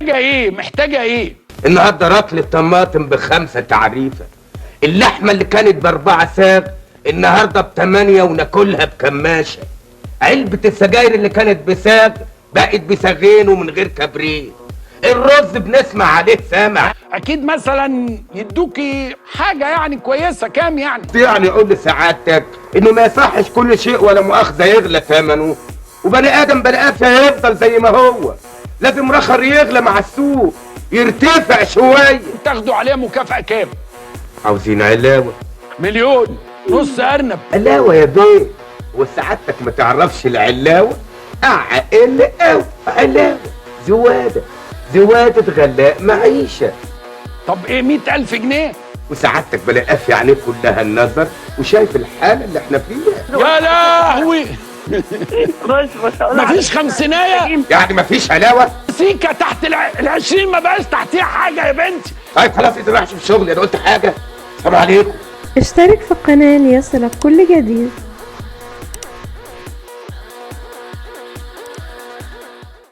محتاجة ايه؟ النهارده رطل الطماطم ب5 تعريفه، اللحمه اللي كانت ب4 ساغ النهارده ب8 وناكلها بكماشه، علبه السجاير اللي كانت بساغ بقت بساغين ومن غير كبريت، الرز بنسمع عليه سامع. اكيد مثلا يدوكي حاجة يعني كويسة، كام يعني؟ يعني اقول لسعادتك انه ما يصحش كل شيء ولا مؤاخذه يغلى ثمنه، وبني ادم بني ادم يفضل زي ما هو، لازم رخر يغلى مع السوق، يرتفع شويه. تاخدوا عليها مكافأة كام؟ عاوزين علاوه. مليون، نص ارنب. علاوه يا بيه، وسعادتك ما تعرفش العلاوه؟ اعقل او علاوه، زواده غلاء معيشه. طب ايه 100,000 جنيه؟ وسعادتك بلا قافي عليه كلها النظر وشايف الحاله اللي احنا فيها. يا لهوي بص مفيش خمسينية؟ يعني مفيش علاوه؟ سيكة تحت ال20 ما بقاش تحتيها حاجة يا بنتي. طيب خلاص انت رايح شوف شغل، انا قلت حاجه. السلام عليكم. اشترك في القناة ليصلك كل جديد.